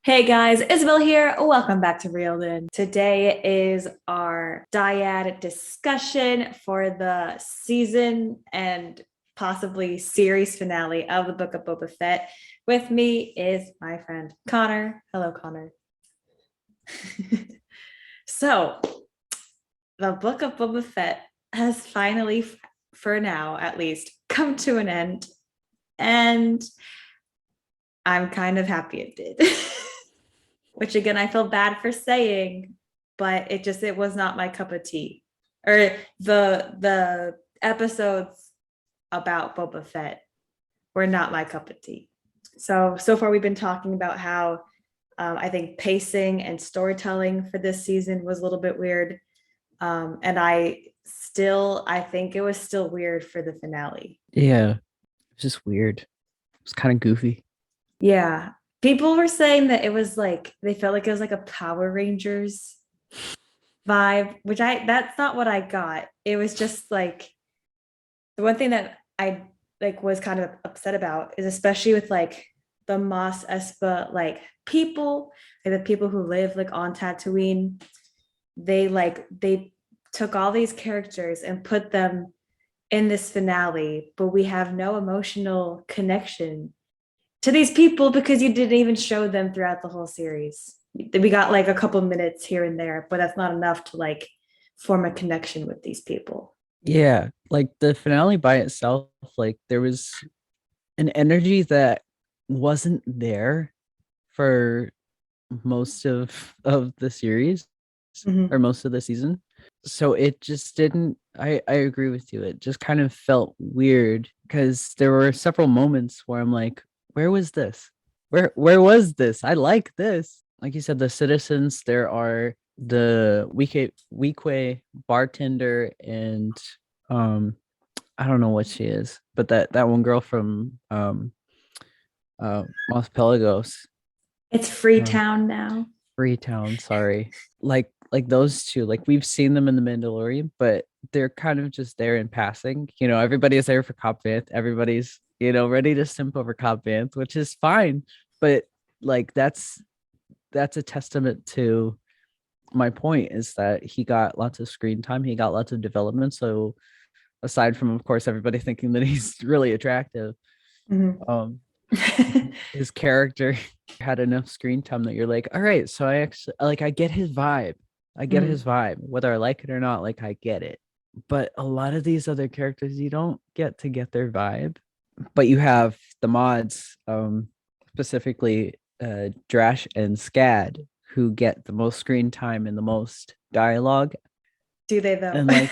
Hey guys, Isabel here. Welcome back to Reeled. Today is our Dyad discussion for the season and possibly series finale of the Book of Boba Fett. With me is my friend Connor. Hello, Connor. So, the Book of Boba Fett has finally, for now at least, come to an end. And I'm kind of happy it did. Which again, I feel bad for saying, but it was not my cup of tea. Or the episodes about Boba Fett were not my cup of tea. So far we've been talking about how I think pacing and storytelling for this season was a little bit weird. And I think it was still weird for the finale. Yeah, it's just weird. It's kind of goofy. Yeah. People were saying that it was like they felt like it was like a Power Rangers vibe, which that's not what I got. It was just like the one thing that I like was kind of upset about is especially with like the Mos Espa like people, like the people who live like on Tatooine, they took all these characters and put them in this finale, but we have no emotional connection to these people because you didn't even show them throughout the whole series. We got like a couple minutes here and there, but that's not enough to like form a connection with these people. Yeah, like the finale by itself, like there was an energy that wasn't there for most of the series or Mhm. most of the season. So it just didn't I agree with you. It just kind of felt weird because there were several moments where I'm like, where was this? Where was this? I like this. Like you said, the citizens, there are the Weequay bartender and um I don't know what she is, but that one girl from Los Pelagos, It's um, Freetown now. Freetown, sorry. Like those two, like we've seen them in the Mandalorian, but they're kind of just there in passing. Everybody is there for Cobb Vanth. Everybody's, ready to simp over Cobb Vanth, which is fine. But like that's a testament to my point is that he got lots of screen time, he got lots of development. So aside from, of course, everybody thinking that he's really attractive, Mhm. um, his character had enough screen time that you're like, all right, so I actually like I get his vibe. I get his Mhm. vibe, whether I like it or not, like I get it. But a lot of these other characters, you don't get their vibe. But you have the mods, specifically Drash and Scad, who get the most screen time and the most dialogue. Do they though? And like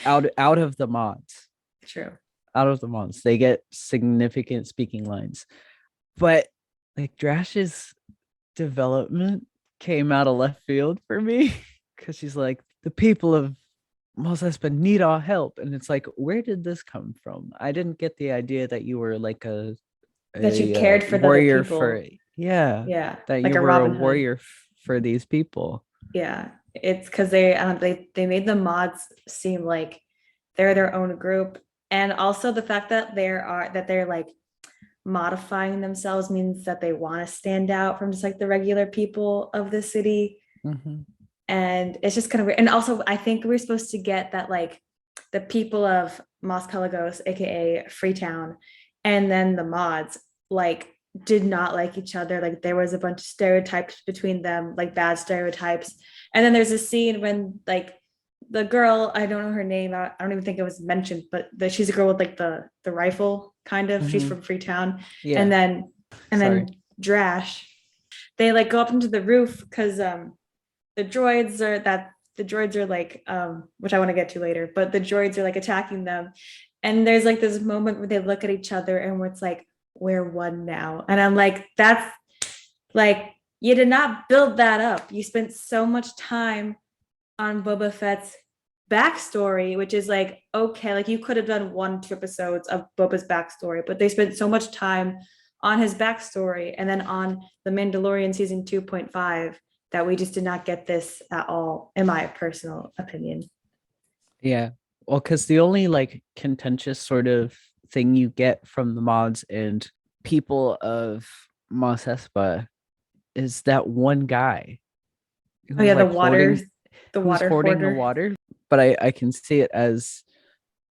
out of the mods, True. they get significant speaking lines. But like Drash's development came out of left field for me because she's like, the people of Mos Espa need our help. And it's like, where did this come from? I didn't get the idea that you were like That you a cared for the other warrior for, people. yeah, Yeah, that like you a were a Robin Hood. warrior for these people. Yeah, it's because they made the mods seem like they're their own group, and also the fact that they're like modifying themselves means that they want to stand out from just like the regular people of the city. Mm-hmm. And it's just kind of weird. And also, I think we're supposed to get that like the people of Mos Pelagos, aka Freetown, and then the mods like did not like each other. Like there was a bunch of stereotypes between them, like bad stereotypes. And then there's a scene when like the girl, I don't know her name, I don't even think it was mentioned, but she's a girl with like the rifle kind of. She's Mm-hmm. from Freetown, and Yeah. then Sorry. Drash. They like go up into the roof because the droids are like which I want to get to later, but the droids are like attacking them. And there's like this moment where they look at each other and where it's like, we're one now. And I'm like, that's like, you did not build that up. You spent so much time on Boba Fett's backstory, which is like, okay, like you could have done 1, 2 episodes of Boba's backstory, but they spent so much time on his backstory and then on The Mandalorian season 2.5 that we just did not get this at all, in my personal opinion. Yeah. Well, because the only like contentious sort of thing you get from the mods and people of Mos Espa is that one guy Oh who's yeah, like hoarding the who's water hoarding the hoarder. water. But I can see it as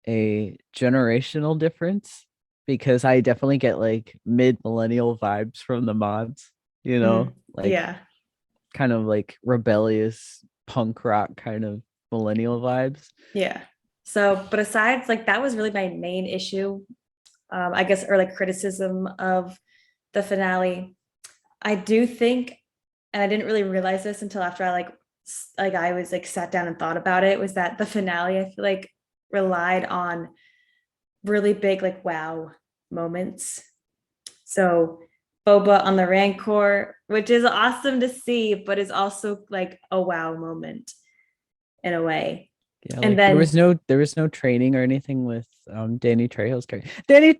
a generational difference because I definitely get like mid-millennial vibes from the mods, like Yeah. kind of like rebellious punk rock kind of millennial vibes. Yeah. So, but aside, like that was really my main issue, I guess, or like criticism of the finale. I do think, and I didn't really realize this until after I like I was like sat down and thought about it, was that the finale, I feel like, relied on really big like wow moments. So Boba on the Rancor, which is awesome to see, but is also like a wow moment in a way. Yeah, And like then there was no training or anything with Danny Trejo's character. Danny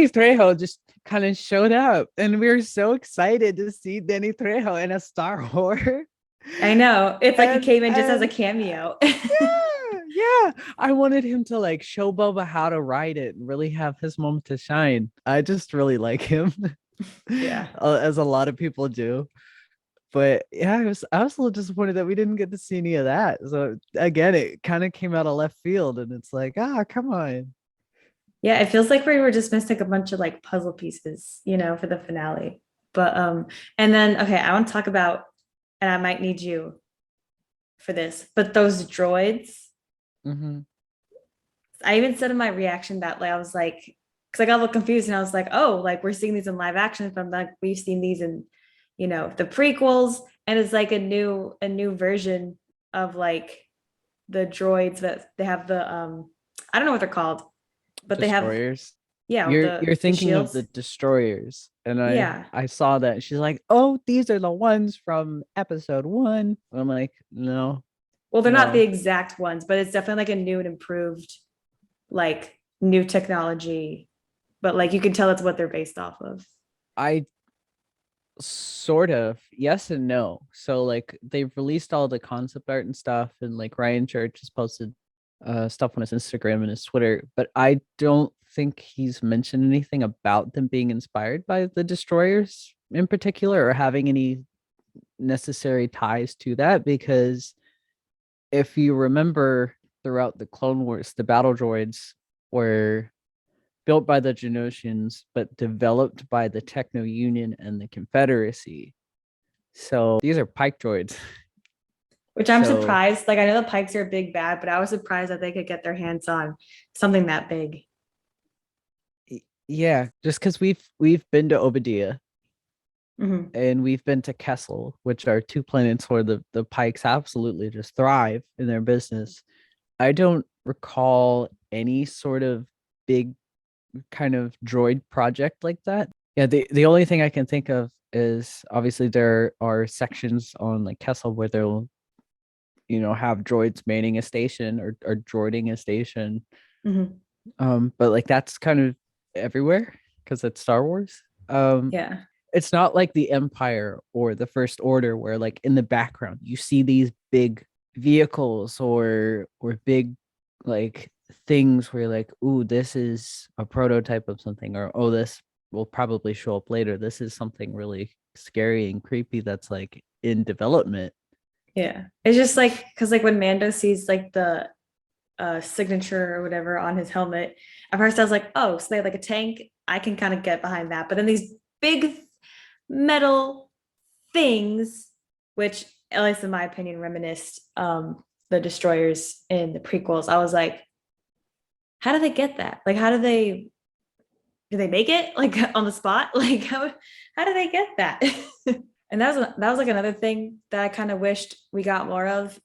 Trejo just kind of showed up, and we were so excited to see Danny Trejo in a Star Wars. I know it's like he came in just as a And cameo. yeah, I wanted him to like show Boba how to ride it and really have his moment to shine. I just really like him, Yeah. as a lot of people do. But yeah, I was a little disappointed that we didn't get to see any of that. So again, it kind of came out of left field, and it's like, come on. Yeah, it feels like we were just missing a bunch of like puzzle pieces, for the finale. But and then okay, I want to talk about, and I might need you for this, but those droids, Mm-hmm. I even said in my reaction that like I was like, because I got a little confused and I was like, oh, like we're seeing these in live action from like we've seen these in, the prequels, and it's like a new version of like the droids that they have the I don't know what they're called, but they have, Destroyers. yeah, with You're the thinking of the shields. destroyers, and I Yeah. I saw that. She's like, "Oh, these are the ones from episode 1." I'm like, "No, Well, they're not the no." exact ones, but it's definitely like a new and improved, like new technology. But like you can tell it's what they're based off of. I sort of, yes and no. So like they've released all the concept art and stuff, and like Ryan Church has posted stuff on his Instagram and his Twitter, but I don't think he's mentioned anything about them being inspired by the destroyers in particular or having any necessary ties to that, because if you remember throughout the Clone Wars, the battle droids were built by the Genosians, but developed by the Techno Union and the Confederacy. So these are pike droids. Which I'm So surprised. Like I know the Pikes are big bad, but I was surprised that they could get their hands on something that big. yeah, just because we've been to Obadiah Mhm. and we've been to Kessel, which are two planets where the pikes absolutely just thrive in their business. I don't recall any sort of big kind of droid project like that. Yeah, the only thing I can think of is obviously there are sections on like Kessel where they'll have droids manning a station or droiding a station. Mhm. But like that's kind of everywhere because it's Star Wars. Um, Yeah. it's not like the Empire or the First Order where like in the background you see these big vehicles or big like things where you're like, ooh, this is a prototype of something, or oh, this will probably show up later. This is something really scary and creepy that's like in development. Yeah. It's just like because like when Mando sees like the signature or whatever on his helmet, at first I was like, oh, so they have like a tank. I can kind of get behind that. But then these big metal things, which at least in my opinion reminisced the destroyers in the prequels. I was like, how do they get that? Like, how do they make it like on the spot? Like, how do they get that? And that was like another thing that I kind of wished we got more of,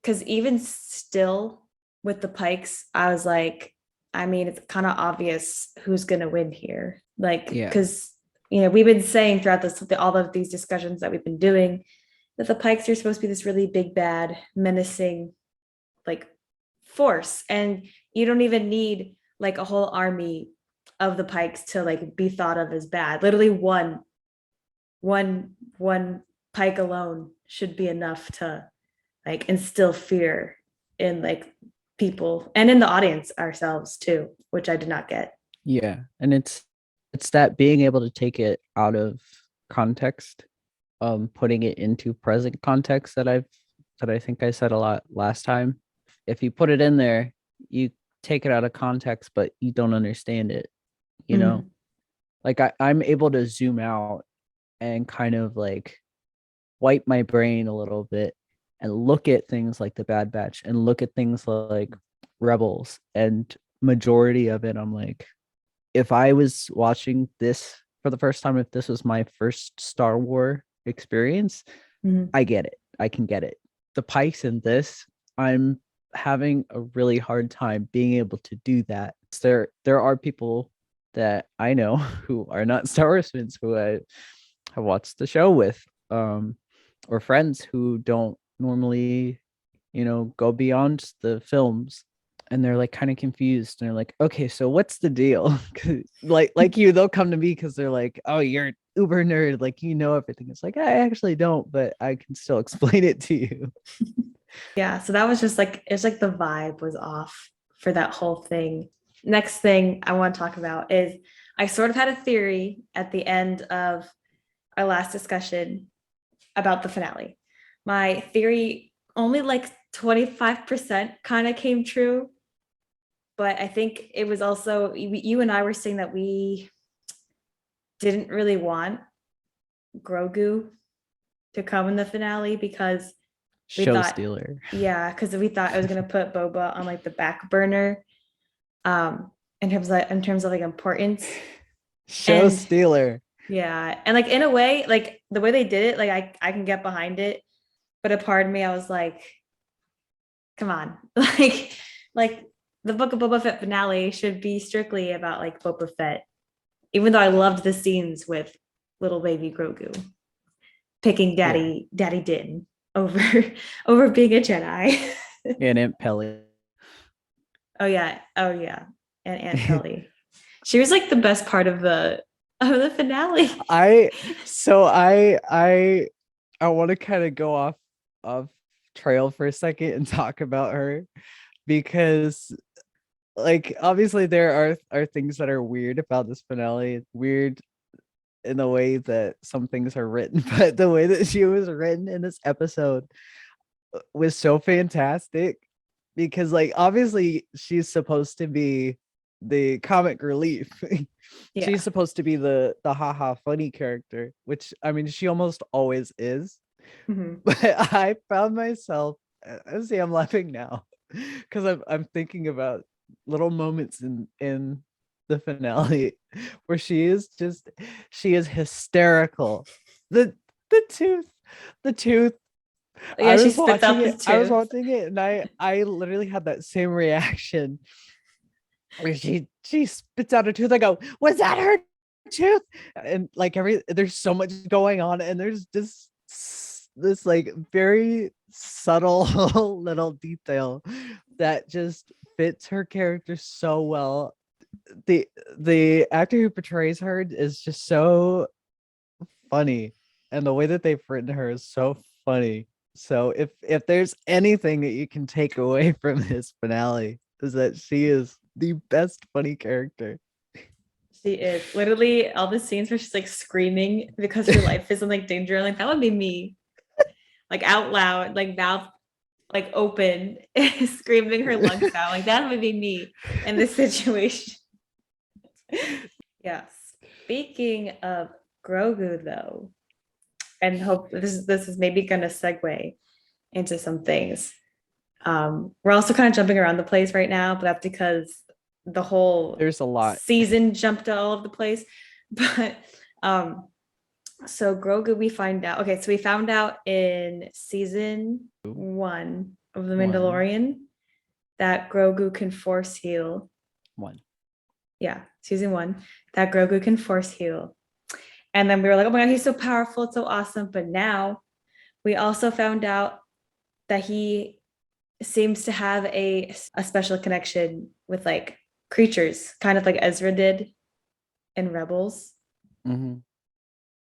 because even still with the Pikes, I was like, I mean, it's kind of obvious who's gonna win here. Like, Yeah. because we've been saying throughout all of these discussions that we've been doing that the Pikes are supposed to be this really big, bad, menacing, like force, and you don't even need like a whole army of the Pikes to like be thought of as bad. Literally one Pike alone should be enough to like instill fear in like people and in the audience ourselves too, which I did not get. Yeah. And it's that being able to take it out of context putting it into present context that I think I said a lot last time. If you put it in there, you take it out of context, but you don't understand it, you know? Mhm. Like I'm able to zoom out and kind of like wipe my brain a little bit and look at things like the Bad Batch and look at things like Rebels, and majority of it I'm like, if I was watching this for the first time, if this was my first Star Wars experience, Mhm. I get it. I can get it. The Pikes in this, I'm having a really hard time being able to do that. There are people that I know who are not Star Wars fans who I have watched the show with, or friends who don't normally, go beyond the films, and they're like kind of confused, and they're like, okay, so what's the deal? like you, they'll come to me because they're like, oh, you're uber nerd, like you know everything. It's like, I actually don't, but I can still explain it to you. Yeah, so that was just like it's like the vibe was off for that whole thing. Next thing I want to talk about is I sort of had a theory at the end of our last discussion about the finale. My theory only like 25% kind of came true, but I think it was also you and I were saying that we didn't really want Grogu to come in the finale because we Show thought, stealer. yeah, because we thought it was gonna put Boba on like the back burner, in terms of like importance. Show And stealer. yeah, and like in a way, like the way they did it, like I can get behind it, but a part of me, I was like, come on, like the Book of Boba Fett finale should be strictly about like Boba Fett, even though I loved the scenes with little baby Grogu picking Yeah. Daddy Din over over being a Jedi. And Aunt Pelly. Oh yeah, and Aunt Pelly. She was like the best part of the finale. I so I want to kind of go off trail for a second and talk about her, because like obviously there are things that are weird about this finale. Weird in the way that some things are written, but the way that she was written in this episode was so fantastic, because like obviously she's supposed to be the comic relief. She's Yeah. supposed to be the haha funny character, which I mean she almost always is. Mhm. But I found myself, see, I'm laughing now because I'm thinking about little moments in the finale where she is hysterical. The the tooth, the tooth. Yeah, she spits out the I was tooth. watching it, and I literally had that same reaction where she spits out a tooth. I go, was that her tooth? And like there's so much going on, and there's just this like very subtle little detail that just fits her character so well. The the actor who portrays her is just so funny, and the way that they've written her is so funny. So if there's anything that you can take away from this finale, is that she is the best funny character. She is literally all the scenes where she's like screaming because her life is in like danger. Like that would be me, like out loud, like mouth like open, screaming her lungs out. Like that would be me in this situation. Yeah. Speaking of Grogu, though, and hope this is maybe going to segue into some things. We're also kind of jumping around the place right now, but that's because the whole There's a lot. season jumped all over the place. But so Grogu, we find out. Okay, so we found out in season 1 of The One. Mandalorian that Grogu can force heal. One. Yeah, season 1 that Grogu can force heal. And then we were like, oh my God, he's so powerful, it's so awesome. But now we also found out that he seems to have a special connection with like creatures, kind of like Ezra did in Rebels, Mhm.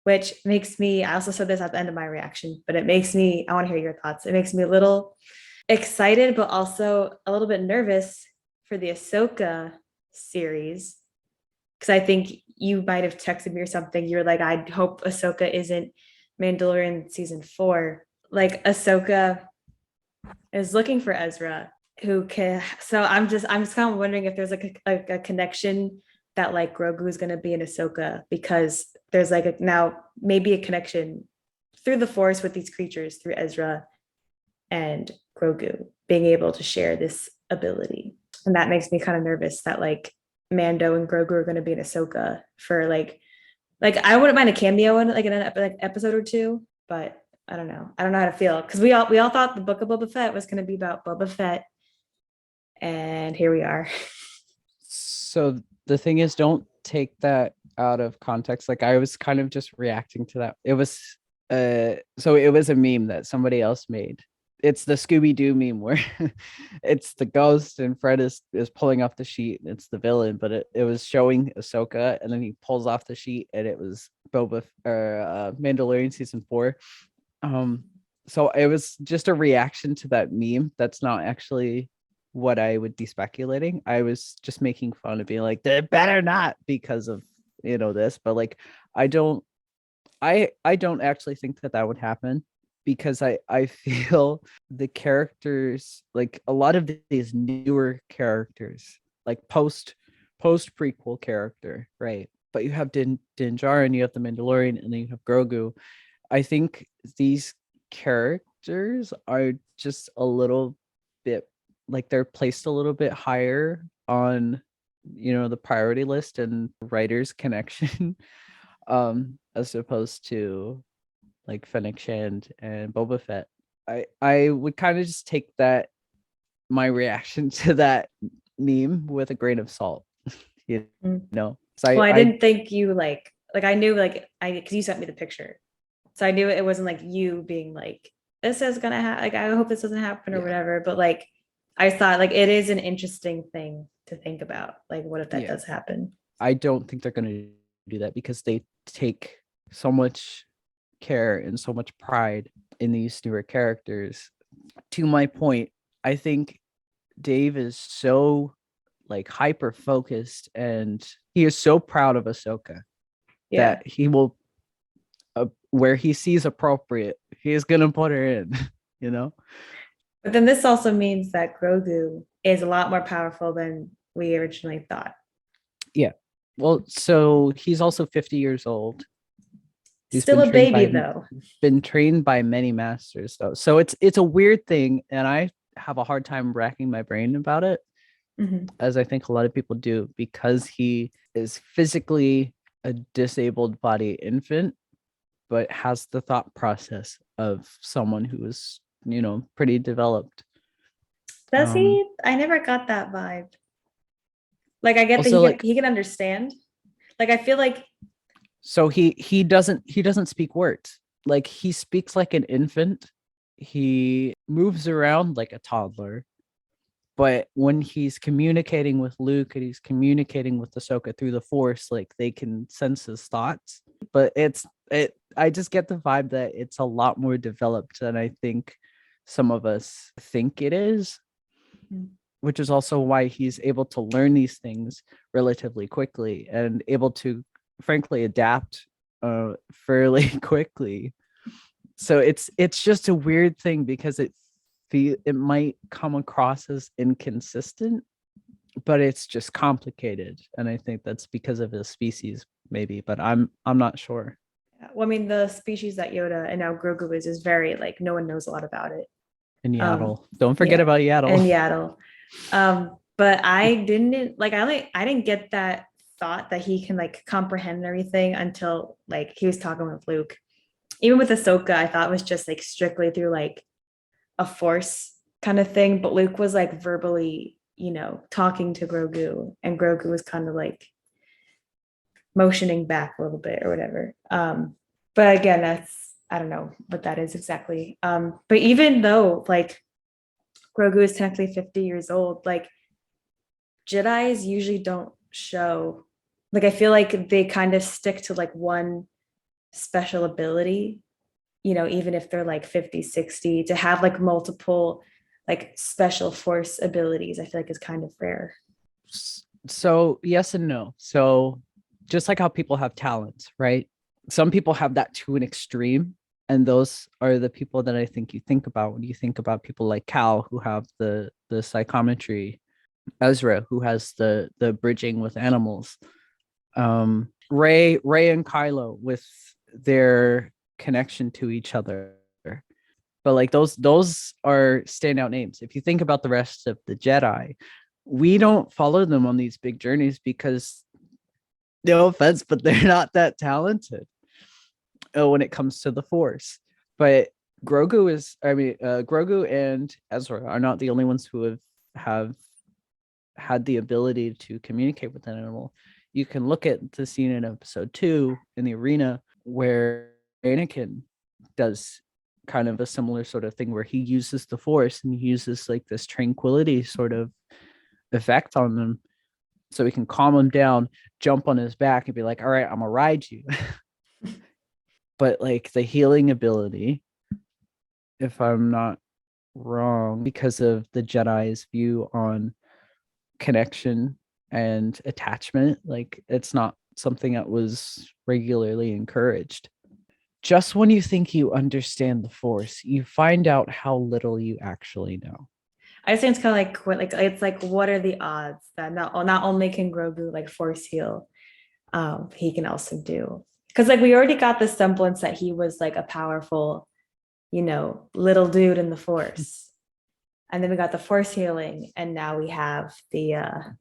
which makes me, I also said this at the end of my reaction, but it makes me, I want to hear your thoughts. It makes me a little excited, but also a little bit nervous for the Ahsoka series. Because I think you might have texted me or something. You're like, I hope Ahsoka isn't Mandalorian season 4, like Ahsoka is looking for Ezra, who can. So I'm just kind of wondering if there's like a connection that like Grogu is going to be in Ahsoka, because there's like now maybe a connection through the Force with these creatures through Ezra and Grogu being able to share this ability, and that makes me kind of nervous that like Mando and Grogu are going to be in Ahsoka for like I wouldn't mind a cameo in like in an like episode or two, but I don't know. I don't know how to feel, because we all thought the Book of Boba Fett was going to be about Boba Fett, and here we are. So the thing is, don't take that out of context. Like I was kind of just reacting to that. It was so it was a meme that somebody else made. It's the Scooby-Doo meme where it's the ghost and Fred is pulling off the sheet and it's the villain, but it was showing Ahsoka and then he pulls off the sheet and it was Mandalorian season 4. So it was just a reaction to that meme. That's not actually what I would be speculating. I was just making fun of being like, they better not, because of this, but like I don't actually think that would happen, because I feel the characters, like a lot of these newer characters, like post prequel character, right? But you have Din Djarin, you have the Mandalorian, and then you have Grogu. I think these characters are just a little bit, like they're placed a little bit higher on the priority list and writers connection as opposed to like Fennec Shand and Boba Fett. I would kind of just take that, my reaction to that meme, with a grain of salt. you Mm. know so Well, I I didn't think you like I knew like I because you sent me the picture, so I knew it wasn't like you being like this is gonna happen. Like I hope this doesn't happen or yeah, whatever. But like I thought like it is an interesting thing to think about. Like what if that yeah, does happen? I don't think they're going to do that, because they take so much care and so much pride in these newer characters. To my point, I think Dave is so like hyper focused and he is so proud of Ahsoka Yeah. that he will, where he sees appropriate, he is gonna put her in. you know But then this also means that Grogu is a lot more powerful than we originally thought. yeah, well, so he's also 50 years old. He's Still a baby though. been trained by many masters though, so it's a weird thing, and I have a hard time racking my brain about it, Mhm. as I think a lot of people do, because he is physically a disabled body infant, but has the thought process of someone who is, pretty developed. Does Um, he? I never got that vibe. Like I get that also, like, he can understand. Like I feel like so he doesn't speak words. Like he speaks like an infant. He moves around like a toddler. But when he's communicating with Luke and he's communicating with Ahsoka through the Force, like they can sense his thoughts. But I just get the vibe that it's a lot more developed than I think some of us think it is, which is also why he's able to learn these things relatively quickly and able to, frankly, adapt fairly quickly. So it's just a weird thing, because it might come across as inconsistent, but it's just complicated, and I think that's because of his species, maybe, but I'm not sure. well, I mean the species that Yoda and now Grogu is very like no one knows a lot about it. And Um Yaddle, don't forget yeah, about Yaddle. and Yaddle. But I didn't like I didn't get that thought that he can like comprehend everything until like he was talking with Luke. Even with Ahsoka, I thought it was just like strictly through like a force kind of thing. But Luke was like verbally, talking to Grogu, and Grogu was kind of like motioning back a little bit or whatever. But again, I don't know what that is exactly. But even though like Grogu is technically 50 years old, like Jedi's usually don't show, like I feel like they kind of stick to like one special ability, even if they're like 50, 60, to have like multiple like special force abilities, I feel like is kind of rare. So yes and no. So just like how people have talents, right? Some people have that to an extreme, And those are the people that I think you think about when you think about people like Cal, who have the psychometry, Ezra, who has the bridging with animals, Ray and Kylo with their connection to each other. But like those are standout names. If you think about the rest of the Jedi, we don't follow them on these big journeys because, no offense, but they're not that talented when it comes to the Force. But Grogu and Ezra are not the only ones who have had the ability to communicate with an animal. You can look at the scene in episode 2 in the arena where Anakin does kind of a similar sort of thing where he uses the Force and he uses like this tranquility sort of effect on them so he can calm him down, jump on his back and be like, all right, I'm gonna ride you. But like the healing ability, if I'm not wrong, because of the Jedi's view on connection and attachment, like it's not something that was regularly encouraged. Just when you think you understand the Force, you find out how little you actually know. I just think it's kind of like it's like, what are the odds that not only can Grogu like force heal, he can also do, because like we already got the semblance that he was like a powerful, little dude in the Force, and then we got the Force healing, and now we have the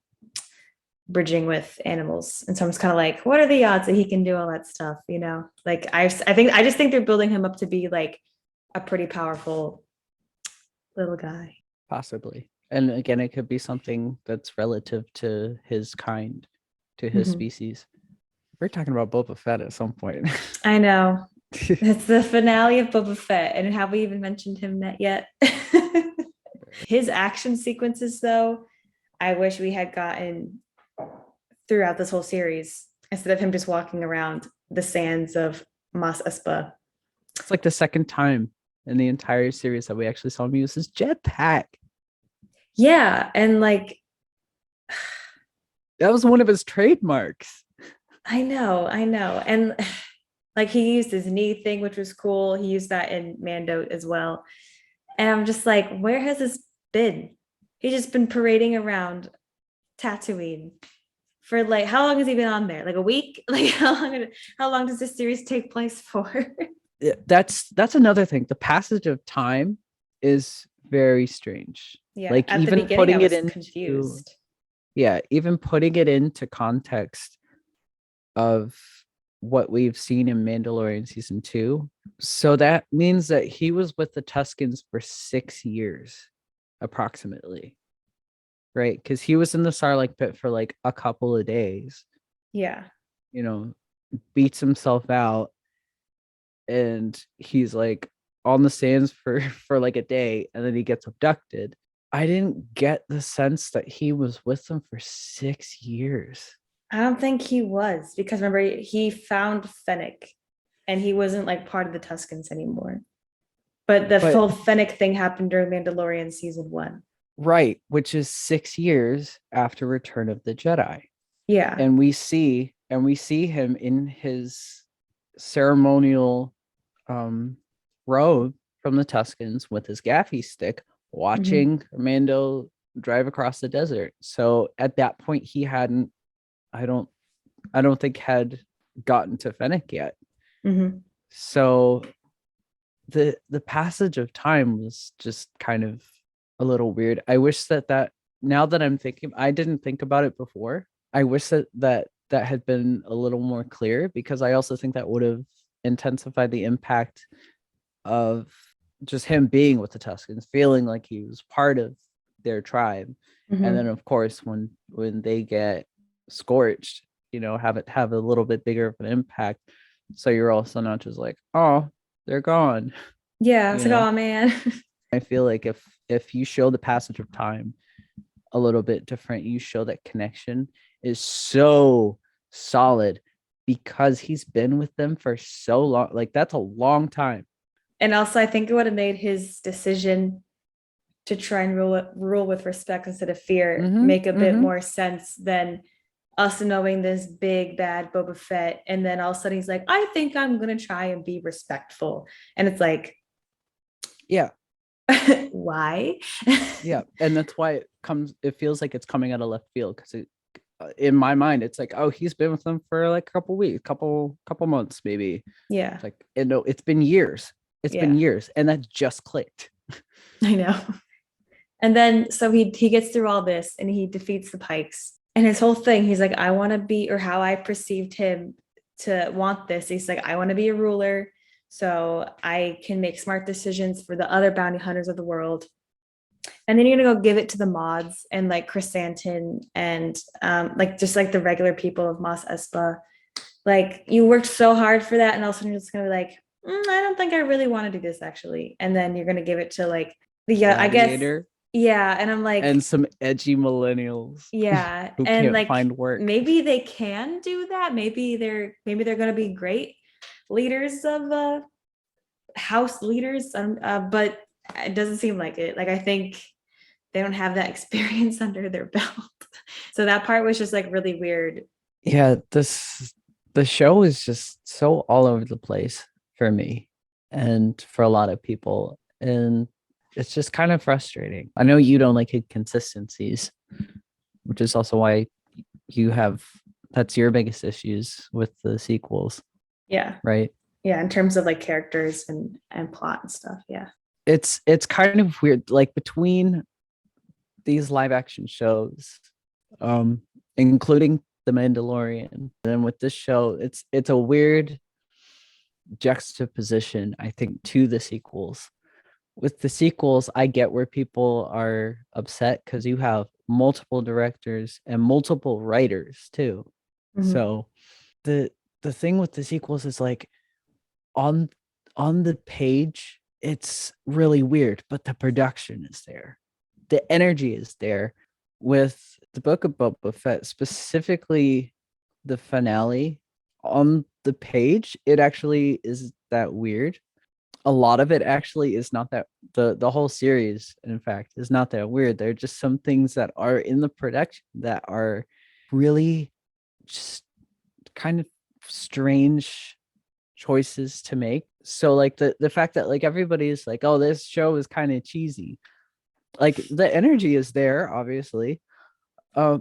bridging with animals, and so I'm just kind of like, what are the odds that he can do all that stuff? Like I just think they're building him up to be like a pretty powerful little guy. Possibly. And again, it could be something that's relative to his kind, to his species. We're talking about Boba Fett at some point. I know. It's the finale of Boba Fett, and have we even mentioned him yet? His action sequences, though, I wish we had gotten throughout this whole series instead of him just walking around the sands of Mos Espa. It's like the second time in the entire series that we actually saw him use his jetpack. Yeah, and like that was one of his trademarks. I know. And like he used his knee thing, which was cool. He used that in Mando as well. And I'm just like, where has this been? He's just been parading around Tatooine for like, how long has he been on there? Like a week? Like how long does this series take place for? That's another thing. The passage of time is very strange. Yeah, like at even the beginning, putting I was it into confused. Yeah, even putting it into context of what we've seen in Mandalorian season 2. So that means that he was with the Tuskens for 6 years approximately. Right? Because he was in the Sarlacc pit for like a couple of days. Yeah. Beats himself out, and he's like on the sands for like a day, and then he gets abducted. I didn't get the sense that he was with them for 6 years. I don't think he was, because remember, he found Fennec and he wasn't like part of the Tuskens anymore. But the full Fennec thing happened during Mandalorian season 1. Right, which is 6 years after Return of the Jedi. Yeah. And we see him in his ceremonial robe from the Tuskens with his gaffy stick, watching Mando drive across the desert. So at that point, he hadn't, I don't think had gotten to Fennec yet. So the passage of time was just kind of a little weird. I wish that now that I'm thinking, I didn't think about it before. I wish that had been a little more clear, because I also think that would have intensified the impact of just him being with the Tuskens, feeling like he was part of their tribe. And then of course when they get scorched, have a little bit bigger of an impact. So you're also not just like, oh, they're gone. Yeah, it's like, oh man. I feel like if you show the passage of time a little bit different, you show that connection is so solid because he's been with them for so long. Like that's a long time. And also I think it would have made his decision to try and rule with respect instead of fear make a bit more sense than us knowing this big bad Boba Fett, and then all of a sudden he's like, I think I'm gonna try and be respectful. And it's like, Yeah, why? yeah, and that's why it feels like it's coming out of left field, because in my mind it's like, oh, he's been with them for like a couple weeks, couple months maybe. Yeah, It's like, and no, it's been years. It's been yeah, years, and that just clicked. I know. And then so he gets through all this and he defeats the Pikes. And his whole thing, he's like, I want to be, or how I perceived him to want this. He's like, I want to be a ruler so I can make smart decisions for the other bounty hunters of the world. And then you're gonna go give it to the mods and like Chrysanthemum and like just like the regular people of Mos Espa. Like you worked so hard for that, and all of a sudden you're just gonna be like, I don't think I really want to do this actually. And then you're gonna give it to like the I guess Gladiator yeah. And I'm like, and some edgy millennials yeah, who and can't like find work. maybe they can do that. Maybe they're gonna be great leaders of house leaders. But it doesn't seem like it. Like I think they don't have that experience under their belt. So that part was just like really weird. Yeah, the show is just so all over the place for me and for a lot of people, and it's just kind of frustrating. I know you don't like inconsistencies, which is also why you have that's your biggest issues with the sequels, Yeah. right? Yeah. In terms of like characters and plot and stuff. Yeah. It's kind of weird, like between these live action shows, including The Mandalorian, and then with this show, it's a weird juxtaposition, I think, to the sequels. With the sequels, I get where people are upset because you have multiple directors and multiple writers too. Mhm. So the the thing with the sequels is like, on on the page, it's really weird, but the production is there. The energy is there. With the Book of Boba Fett, specifically the finale, on the page, it actually is that weird. A lot of it actually is not that, the whole series, in fact, is not that weird. There are just some things that are in the production that are really just kind of strange choices to make. So like the fact that like everybody's like, oh, this show is kind of cheesy. Like the energy is there, obviously, uh,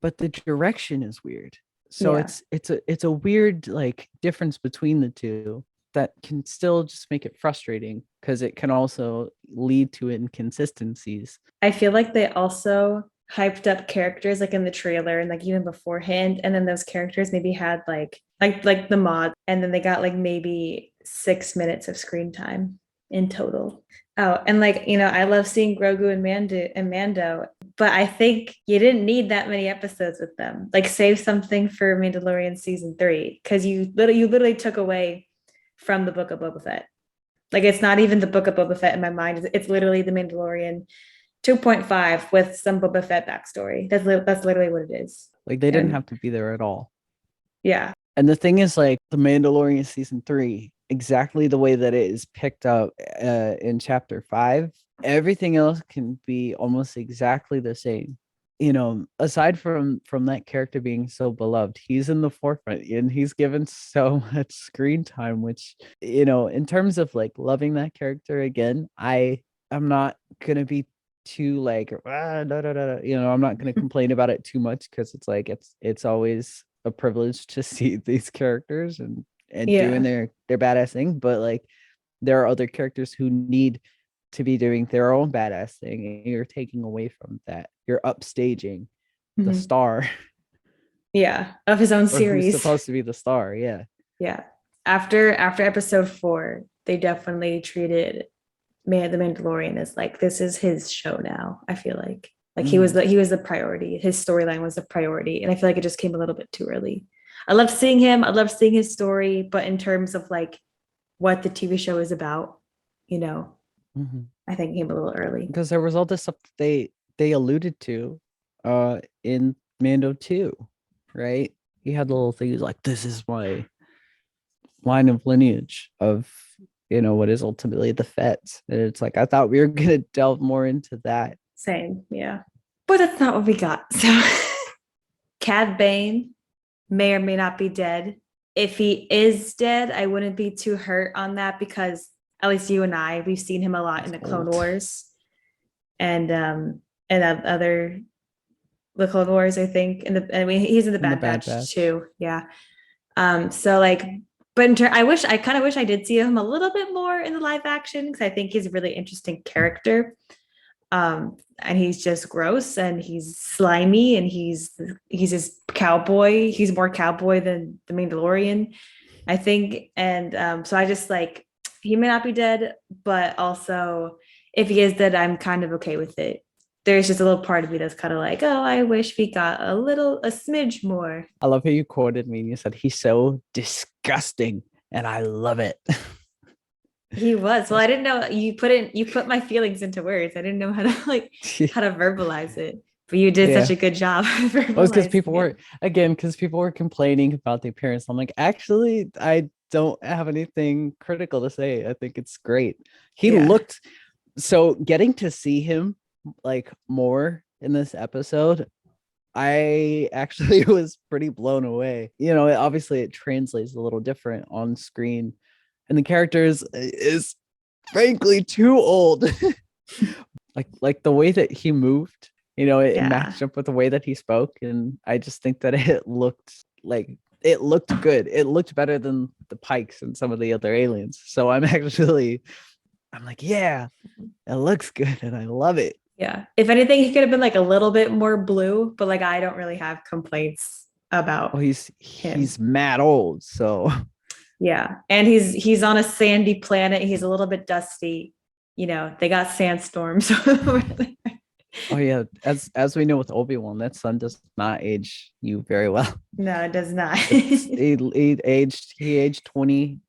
but the direction is weird. So Yeah. it's a weird like difference between the two that can still just make it frustrating, because it can also lead to inconsistencies. I feel like they also hyped up characters like in the trailer and like even beforehand. And then those characters maybe had like the mod, and then they got like maybe 6 minutes of screen time in total. Oh, and like, I love seeing Grogu and Mando, but I think you didn't need that many episodes with them. Like save something for Mandalorian season 3, because you literally took away from the Book of Boba Fett. Like it's not even the Book of Boba Fett in my mind. It's literally the Mandalorian 2.5 with some Boba Fett backstory. That's literally what it is. Like they didn't And have to be there at all. yeah. And the thing is, like, the Mandalorian season 3, exactly the way that it is picked up in chapter 5, everything else can be almost exactly the same. Aside from that character being so beloved, he's in the forefront and he's given so much screen time, which, in terms of like loving that character again, I'm not gonna be too like, I'm not gonna complain about it too much, because it's like it's always a privilege to see these characters and doing Yeah. their badass thing. But like, there are other characters who need to be doing their own badass thing, and you're taking away from that. You're upstaging the Mhm. star, Yeah. Of his own or who's series. supposed to be the star. Yeah. Yeah. After episode 4, they definitely treated the Mandalorian as like this is his show now. I feel like Mhm. he was the priority. His storyline was the priority, and I feel like it just came a little bit too early. I loved seeing him. I loved seeing his story, but in terms of like what the TV show is about, you know, Mhm. I think it came a little early. Because there was all this stuff that they alluded to in Mando 2, right? He had little things like, this is my line of lineage of, what is ultimately the Fets. And it's like, I thought we were gonna delve more into that. Same, yeah. But that's not what we got. So Cad Bane may or may not be dead. If he is dead, I wouldn't be too hurt on that because at least you and I, we've seen him a lot in He's the Clone old. Wars and other the Clone Wars, I think. I mean, he's in the In the Bad Bad Batch Batch. too. Yeah. So like, but I kind of wish I did see him a little bit more in the live action because I think he's a really interesting character. And he's just gross and he's slimy and he's his cowboy. He's more cowboy than the Mandalorian, I think. And so I just like he may not be dead, but also if he is dead, I'm kind of okay with it. There's just a little part of me that's kind of like, oh, I wish we got a smidge more. I love how you quoted me and you said he's so disgusting, and I love it. He was. Well, I didn't know you put my feelings into words. I didn't know how to like how to verbalize it. But you did such Yeah. a good job Well, it's because people verbalizing it. were because people were complaining about the appearance. I'm like, actually, I don't have anything critical to say. I think it's great. He Yeah. looked so getting to see him like more in this episode, I actually was pretty blown away. Obviously it translates a little different on screen, and the character is frankly too old. Like the way that he moved, it Yeah. matched up with the way that he spoke, and I just think that it looked good. It looked better than the Pikes and some of the other aliens. So I'm like, yeah, it looks good, and I love it. Yeah. If anything, he could have been like a little bit more blue, but like I don't really have complaints Well, about him. he's mad old, so Yeah. And he's on a sandy planet. He's a little bit dusty. You know, they got sandstorms. oh yeah, as we know with Obi-Wan, that sun does not age you very well. No, it does not. He aged 20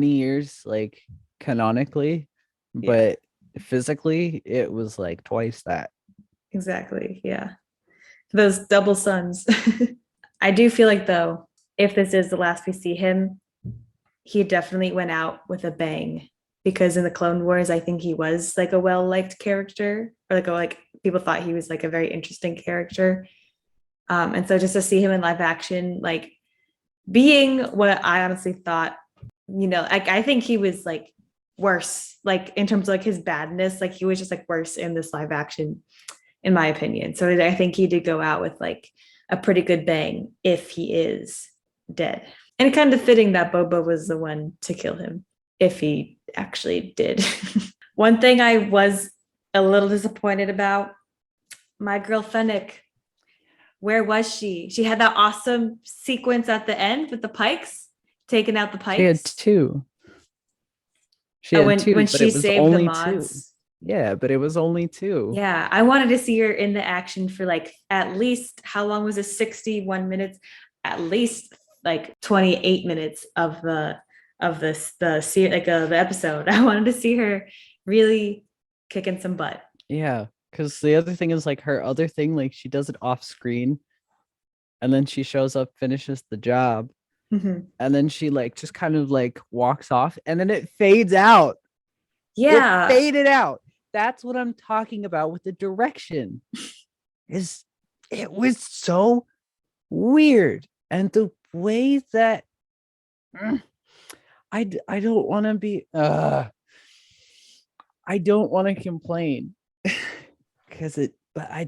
years like canonically, Yeah, but physically it was like twice that. exactly. Yeah. Those double suns. I do feel like though, if this is the last we see him, he definitely went out with a bang because in the Clone Wars, I think he was like a well-liked character, or like people thought he was like a very interesting character. And so just to see him in live action, like being what I honestly thought, like I think he was like worse, like in terms of like his badness, like he was just like worse in this live action, in my opinion. So I think he did go out with like a pretty good bang if he is dead. And kind of fitting that Boba was the one to kill him if he actually did. One thing I was a little disappointed about, my girl Fennec, where was she? She had that awesome sequence at the end with the pikes, taking out the She had pikes. two. She Oh, had when two, but she it was saved the only two. mods. Yeah, but it was only two. Yeah, I wanted to see her in the action for like at least how long was it? 61 minutes, at least like 28 minutes of the episode. I wanted to see her really kicking some butt. Yeah, because the other thing is like her other thing, like she does it off screen, and then she shows up, finishes the job, Mhm. and then she like just kind of like walks off, and then it fades out. It Yeah, faded out. That's what I'm talking about with the direction. Is it was so weird, and the way that mm, I don't want to be I don't want to complain because but I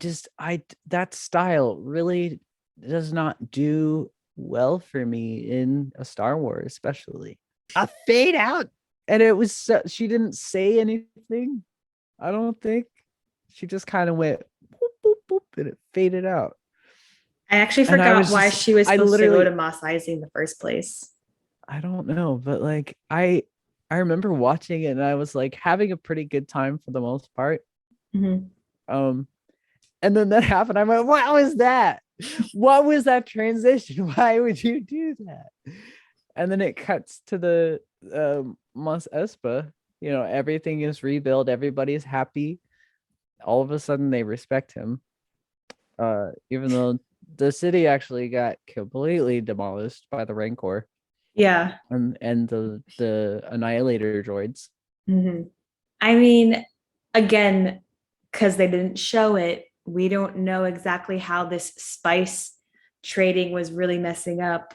that style really does not do well for me in a Star Wars, especially a fade out. And it was she didn't say anything. I don't think she just kind of went boop, boop, boop, and it faded out. I actually And I forgot was why just, she was I supposed to go to literally, Mos Eisley in the first place. I don't know, but like I remember watching it and I was like having a pretty good time for the most part. Mhm. Um, and then that happened. I'm like, what was that? What was that transition? Why would you do that? And then it cuts to the Mos Espa. Everything is rebuilt. Everybody's happy. All of a sudden, they respect him. Even though the city actually got completely demolished by the Rancor Yeah. and the Annihilator droids. Mhm. I mean, again, because they didn't show it, we don't know exactly how this spice trading was really messing up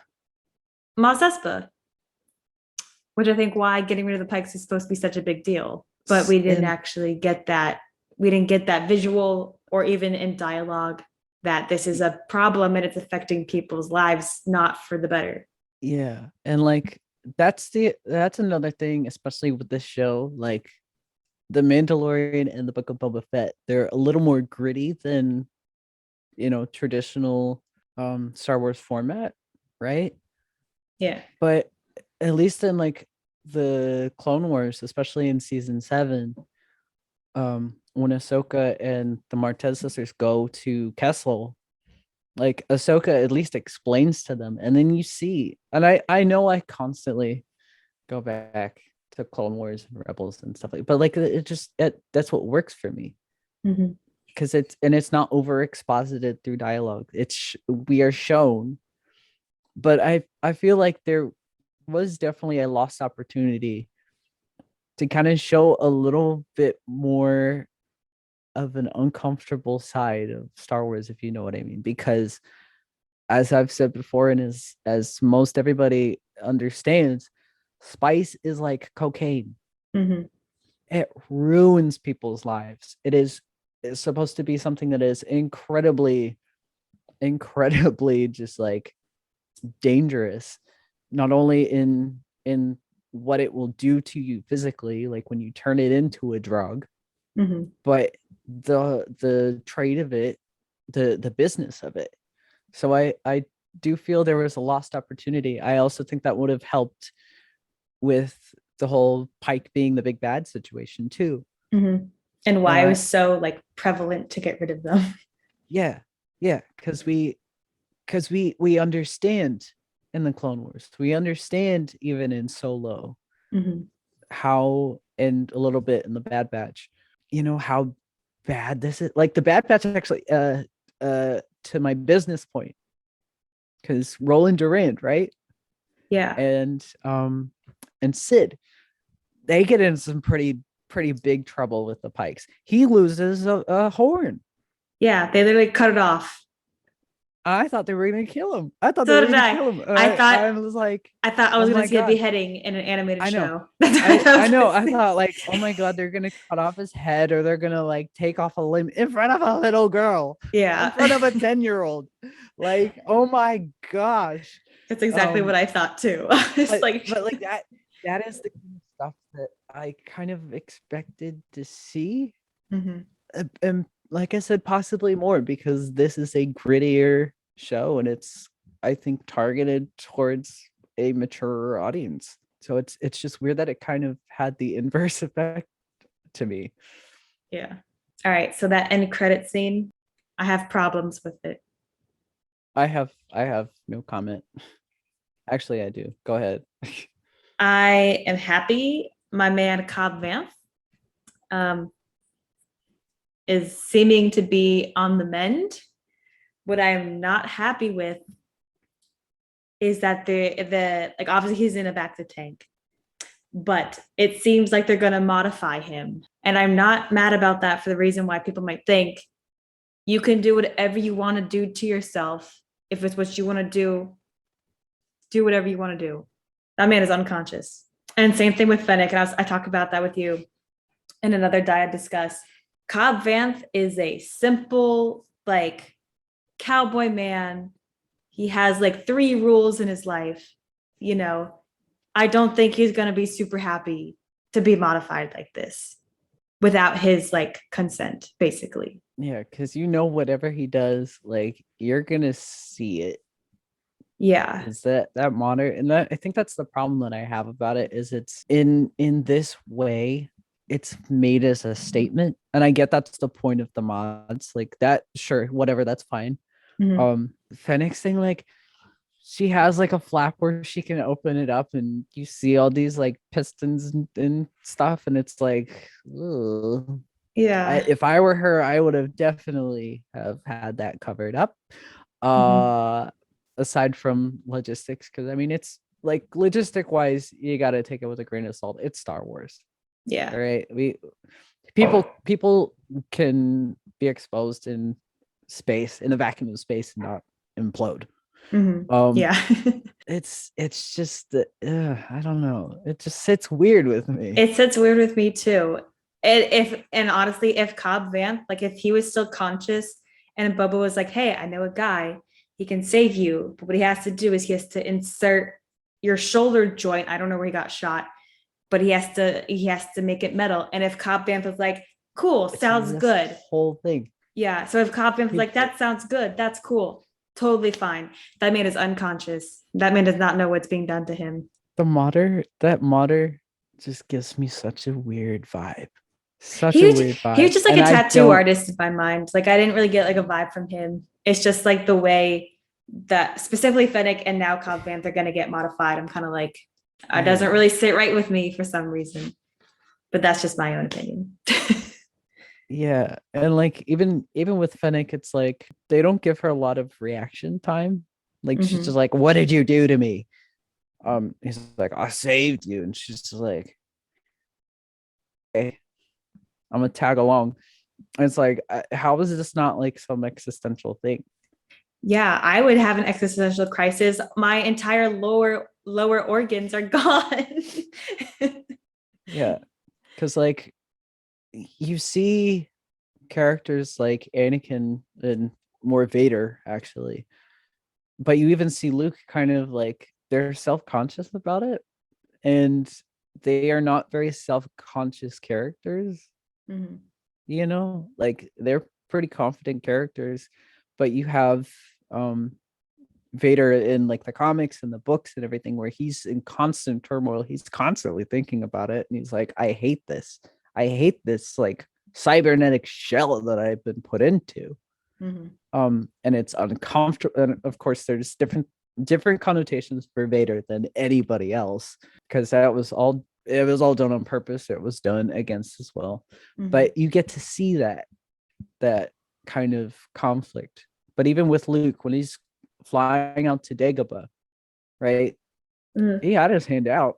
Mos Espa, which I think why getting rid of the Pikes is supposed to be such a big deal. But we didn't And actually get that. We didn't get that visual or even in dialogue that this is a problem and it's affecting people's lives, not for the better. yeah, and like that's another thing, especially with this show. Like the Mandalorian and the Book of Boba Fett, they're a little more gritty than traditional Star Wars format, right? Yeah. But at least in like the Clone Wars, especially in season 7, when Ahsoka and the Martez sisters go to Kessel, like Ahsoka at least explains to them, and then you see, and I know I constantly go back to Clone Wars and Rebels and stuff like, but like that's what works for me Mm-hmm. because it's not over exposited through dialogue. We are shown, but I feel like there was definitely a lost opportunity to kind of show a little bit more of an uncomfortable side of Star Wars, if you know what I mean. Because as I've said before, and as most everybody understands, spice is like cocaine. Mm-hmm. It ruins people's lives. It's supposed to be something that is incredibly just like dangerous, not only in what it will do to you physically, like when you turn it into a drug, Mm-hmm. but the trade of it, the business of it. So I do feel there was a lost opportunity. I also think that would have helped with the whole Pike being the big bad situation too. Mm-hmm. And And why it was so like prevalent to get rid of them. yeah, yeah, because we understand in the Clone Wars, we understand even in Solo Mm-hmm. how, and a little bit in the Bad Batch, how bad this is. Like the Bad Batch actually, to my business point, because Roland Durand, right, Yeah. and Sid, they get in some pretty big trouble with the Pikes. He loses a horn. Yeah. They literally cut it off. I thought they were gonna kill him. I thought they So were did gonna I. kill him. I I thought was like, I oh was gonna my see a god. beheading in an animated I know. show. That's what I know. gonna I see. thought like, oh my god, they're gonna cut off his head, or they're gonna like take off a limb in front of a little girl, in Yeah. front of a 10-year-old. Like, oh my gosh. That's exactly what Um, I thought too. It's like but like that is the kind of stuff that I kind of expected to see. Mhm. And like I said, possibly more, because this is a grittier show, and it's, I think, targeted towards a mature audience. So it's just weird that it kind of had the inverse effect to me. Yeah. All right. So that end credit scene, I have problems with it. I have no comment. Actually, I do. Go ahead. I am happy my man Cobb Vanth um, is seeming to be on the mend. What I'm not happy with is that the like obviously he's in a back to tank, but it seems like they're gonna modify him. And I'm not mad about that for the reason why people might think you can do whatever you want to do to yourself. If it's what you want to do whatever you want to do. That man is unconscious. And same thing with Fennec. And I talk about that with you in another Dyad discuss. Cobb Vanth is a simple, like, cowboy man. He has like 3 rules in his life. You know, I don't think he's going to be super happy to be modified like this without his like consent, basically. Yeah, because whatever he does, like you're gonna see it. Yeah. Is that modern, and that I think that's the problem that I have about it, is it's in this way it's made as a statement, and I get that's the point of the mods, like that, sure, whatever, that's fine. Mhm. Phoenix thing, like she has like a flap where she can open it up and you see all these like pistons and stuff, and it's like, ugh. Yeah. If I were her, I would have definitely have had that covered up. Mhm. Uh, Aside from logistics, because I mean, it's like logistic wise, you got to take it with a grain of salt. It's Star Wars, Yeah. all right. People can be exposed in space, in a vacuum of space, and not implode. Um, Yeah. it's just I don't know. It just sits weird with me. It sits weird with me too. And honestly, if Cobb Vanth, like if he was still conscious and Boba was like, "Hey, I know a guy, he can save you," but what he has to do is he has to insert your shoulder joint. I don't know where he got shot, but he has to make it metal. And if Cobb Vanth was like, "Cool, It's sounds this good," whole thing. yeah. So if Cobb Vanth was like, "That sounds good, that's cool," totally fine. That man is unconscious. That man does not know what's being done to him. That modder just gives me such a weird vibe. Such He a was weird he was vibe. just like And a I tattoo don't, artist in my mind. Like I didn't really get like a vibe from him. It's just like the way that specifically Fennec and now Cobb Vanth are gonna get modified. I'm kind of like, it doesn't yeah. really sit right with me for some reason. But that's just my own opinion. Yeah. And like even with Fennec, it's like they don't give her a lot of reaction time. Like she's just Mhm. like, what did you do to me? He's like, I saved you. And she's just like, hey, I'm gonna tag along. And it's like, how is this not like some existential thing? Yeah, I would have an existential crisis. My entire lower organs are gone. Yeah. Cause like you see characters like Anakin and more Vader actually, but you even see Luke kind of like they're self-conscious about it, and they are not very self-conscious characters, Mhm. like they're pretty confident characters, but you have um Vader in like the comics and the books and everything where he's in constant turmoil. He's constantly thinking about it and he's like, I hate this. I hate this like cybernetic shell that I've been put into. Mhm. And it's uncomfortable. And of course, there's different connotations for Vader than anybody else because it was all done on purpose. It was done against as well. Mhm. But you get to see that kind of conflict. But even with Luke, when he's flying out to Dagobah, right? Mhm. He had his hand out.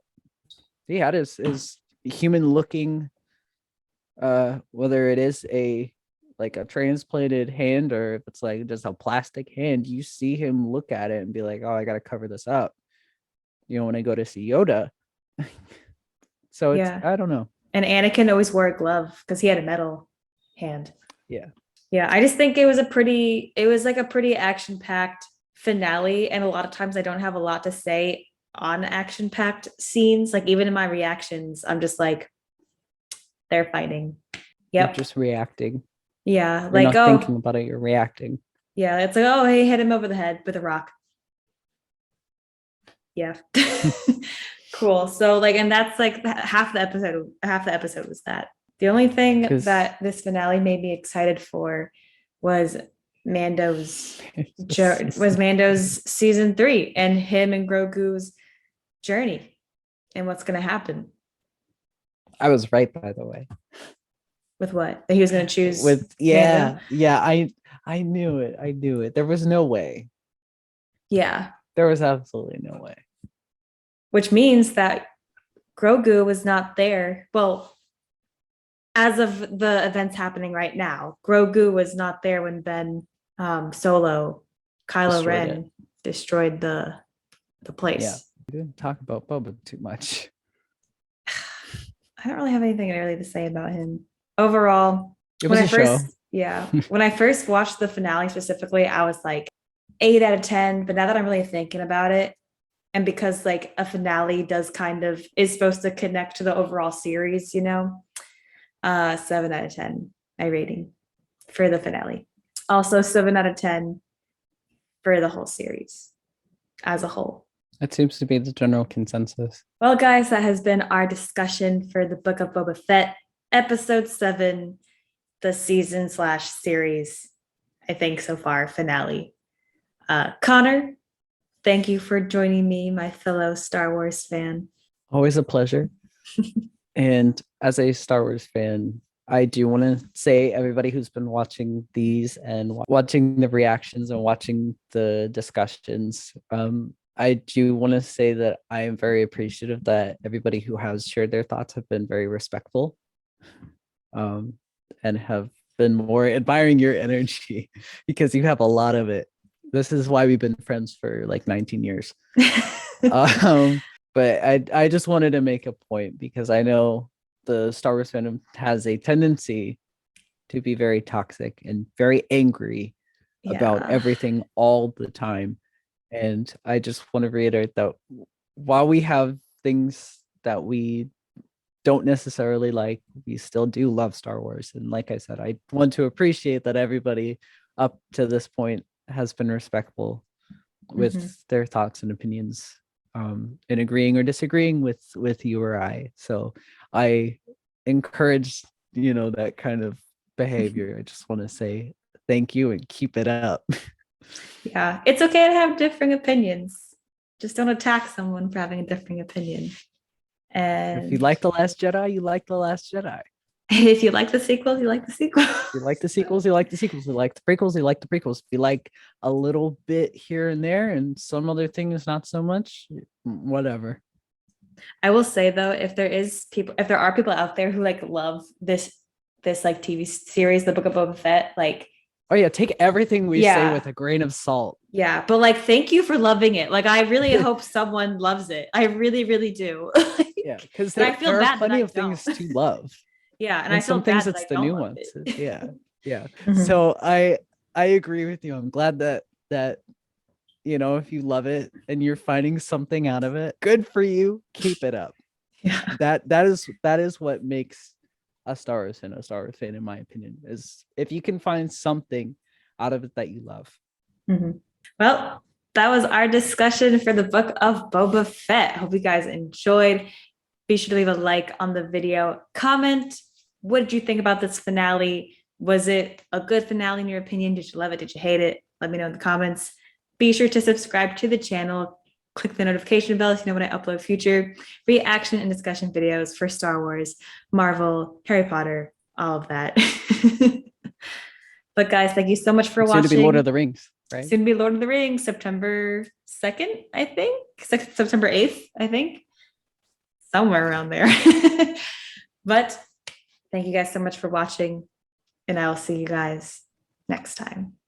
He had his human looking, whether it is a like a transplanted hand or if it's like just a plastic hand, you see him look at it and be like, oh, I gotta cover this up. When I go to see Yoda. So it's Yeah. I don't know. And Anakin always wore a glove because he had a metal hand. Yeah. Yeah, I just think it was like a pretty action-packed finale. And a lot of times I don't have a lot to say on action-packed scenes. Like even in my reactions, I'm just like, they're fighting. You're Yep. just reacting. Yeah. You're Like, not thinking oh, about it, you're reacting. yeah, it's like, oh, hey, hit him over the head with a rock. Yeah. Cool. So like, and that's like half the episode was that. The only thing Because that this finale made me excited for was Mando's was Mando's season 3 and him and Grogu's journey and what's going to happen I was right, by the way. with what that he was going to choose With Mando. yeah, I knew it. I knew it. There was no way. Yeah, There was absolutely no way. which means that Grogu was not there. Well, as of the events happening right now, Grogu was not there when Ben Solo, Kylo Destroyed it. Ren destroyed the Yeah. place. We didn't talk about Boba too much. I don't really have anything really to say about him overall. It When was I a show. first, yeah, when I first watched the finale specifically, I was like 8 out of 10. But now that I'm really thinking about it, and because like a finale does kind of is supposed to connect to the overall series, 7 out of 10. My rating for the finale. Also 7 out of 10 for the whole series as a whole. That seems to be the general consensus. Well, guys, that has been our discussion for the Book of Boba Fett, episode 7, the season/series, I think so far, finale. Connor, thank you for joining me, my fellow Star Wars fan. Always a pleasure. And as a Star Wars fan, I do want to say everybody who's been watching these and watching the reactions and watching the discussions, I do want to say that I am very appreciative that everybody who has shared their thoughts have been very respectful, and have been more admiring your energy because you have a lot of it. This is why we've been friends for like 19 years. Um, but I just wanted to make a point because I know the Star Wars fandom has a tendency to be very toxic and very angry about Yeah. everything all the time. And I just want to reiterate that while we have things that we don't necessarily like, we still do love Star Wars. And like I said, I want to appreciate that everybody up to this point has been respectful with Mhm. their thoughts and opinions, and agreeing or disagreeing with you or I. So I encourage, that kind of behavior. I just want to say thank you and keep it up. Yeah. It's okay to have differing opinions. Just don't attack someone for having a differing opinion. If you And like The Last Jedi, you like The Last Jedi. if you like the sequels, you like the sequel. You like the sequels, you like the sequels. You like the prequels, you like the prequels. If you like a little bit here and there and some other things not so much, whatever. I will say though, if there are people out there who like love this like TV series, the Book of Boba Fett, like Oh yeah, take everything we say yeah, with a grain of salt. yeah, but like thank you for loving it. Like I really hope someone loves it. I really, really do. Yeah, because And I there feel there are bad that plenty I of don't. things to love. Yeah, and I And feel some bad things that I it's the don't love nuances. it. Yeah. Yeah. Mhm. So I agree with you. I'm glad that if you love it and you're finding something out of it, good for you. Keep it up. Yeah. That is what makes a Star Wars fan a Star Wars fan, in my opinion, is if you can find something out of it that you love. Mhm. Well, that was our discussion for the Book of Boba Fett. Hope you guys enjoyed. Be sure to leave a like on the video. Comment, what did you think about this finale? Was it a good finale in your opinion? Did you love it? Did you hate it? Let me know in the comments. Be sure to subscribe to the channel. Click the notification bell so you know when I upload future reaction and discussion videos for Star Wars, Marvel, Harry Potter, all of that. But guys, thank you so much for Soon to be Lord of watching. the Rings, right? Soon to be Lord of the Rings, September 2nd, I think. September 8th, I think. Somewhere around there. But thank you guys so much for watching, and I will see you guys next time.